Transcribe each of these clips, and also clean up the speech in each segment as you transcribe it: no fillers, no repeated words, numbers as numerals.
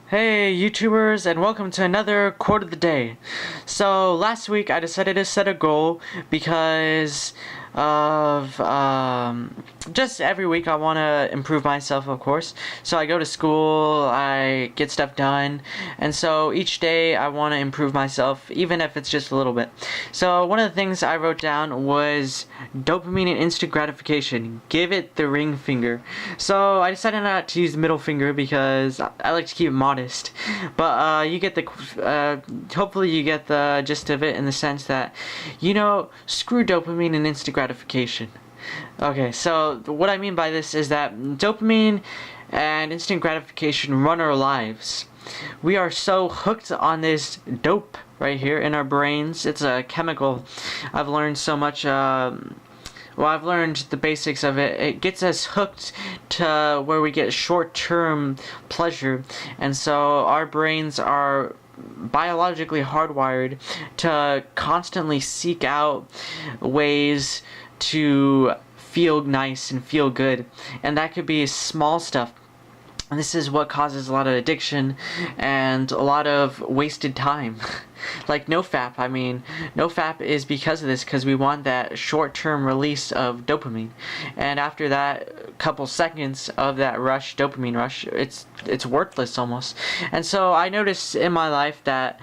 Hey YouTubers, and welcome to another quote of the day. So last week I decided to set a goal because of just every week I want to improve myself, of course. So I go to school, I get stuff done, and so each day I want to improve myself, even if it's just a little bit. So one of the things I wrote down was dopamine and instant gratification. Give it the ring finger. So I decided not to use the middle finger because I like to keep it modest. But you get the hopefully you get the gist of it, in the sense that, screw dopamine and instant gratification. Okay, so what I mean by this is that dopamine and instant gratification run our lives. We are so hooked on this dope right here in our brains. It's a chemical. I've learned so much. I've learned the basics of it. It gets us hooked to where we get short-term pleasure, and so our brains are biologically hardwired to constantly seek out ways to feel nice and feel good, and that could be small stuff. And this is what causes a lot of addiction and a lot of wasted time. Like NoFap. NoFap is because of this, because we want that short-term release of dopamine, and after that couple seconds of that rush, dopamine rush, it's worthless almost. And so I notice in my life that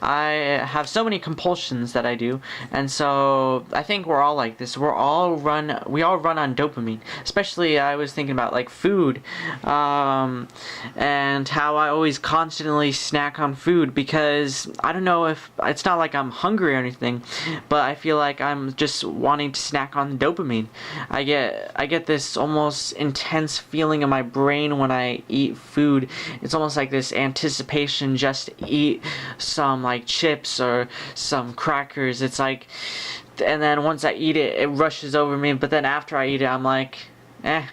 I have so many compulsions that I do, and so I think we're all like this. We all run on dopamine. Especially I was thinking about like food, and how I always constantly snack on food, because I don't know if it's not like I'm hungry or anything, but I feel like I'm just wanting to snack on dopamine. I get this almost intense feeling in my brain when I eat food. It's almost like this anticipation just to eat some like chips or some crackers. It's like, and then once I eat it, it rushes over me, but then after I eat it, I'm like, eh.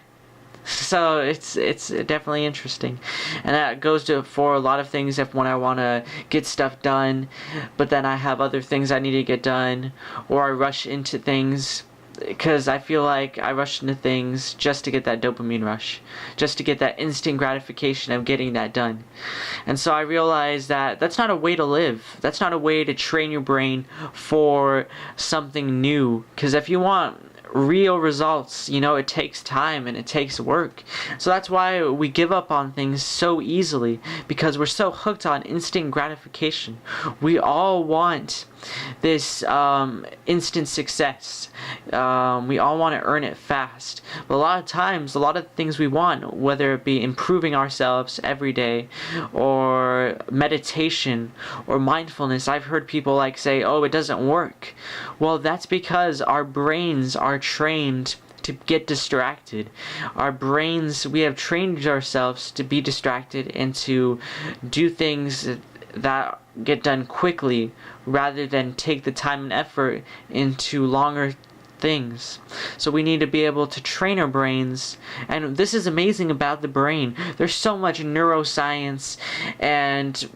So it's definitely interesting, and that goes for a lot of things. If when I want to get stuff done, but then I have other things I need to get done, or I rush into things because I feel like I rush into things just to get that dopamine rush, just to get that instant gratification of getting that done. And so I realized that that's not a way to live. That's not a way to train your brain for something new, because if you want real results, it takes time and it takes work. So that's why we give up on things so easily, because we're so hooked on instant gratification. We all want this instant success. We all want to earn it fast. But a lot of times, a lot of things we want, whether it be improving ourselves every day, or meditation, or mindfulness, I've heard people like say, oh, it doesn't work. Well, that's because our brains are trained to get distracted. Our brains, we have trained ourselves to be distracted and to do things that get done quickly, rather than take the time and effort into longer things. So we need to be able to train our brains, and this is amazing about the brain. There's so much neuroscience and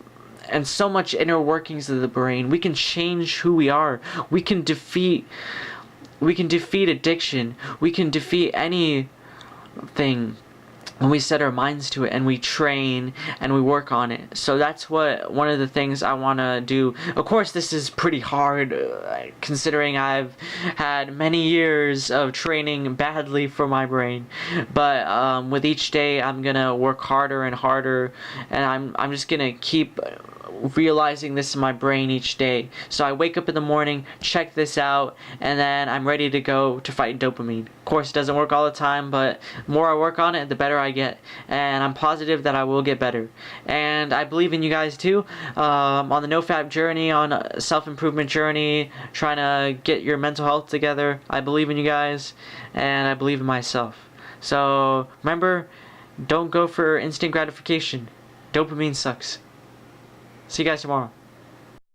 so much inner workings of the brain. We can change who we are. We can defeat addiction. We can defeat anything when we set our minds to it, and we train and we work on it. So that's one of the things I want to do. Of course, this is pretty hard, considering I've had many years of training badly for my brain. But with each day, I'm gonna work harder and harder, and I'm just gonna keep realizing this in my brain each day. So I wake up in the morning, check this out, and then I'm ready to go to fight dopamine. Of course, it doesn't work all the time, but the more I work on it, the better I get, and I'm positive that I will get better. And I believe in you guys too, on the NoFap journey, on a self-improvement journey, trying to get your mental health together. I believe in you guys, and I believe in myself. So remember, don't go for instant gratification. Dopamine sucks. See you guys tomorrow.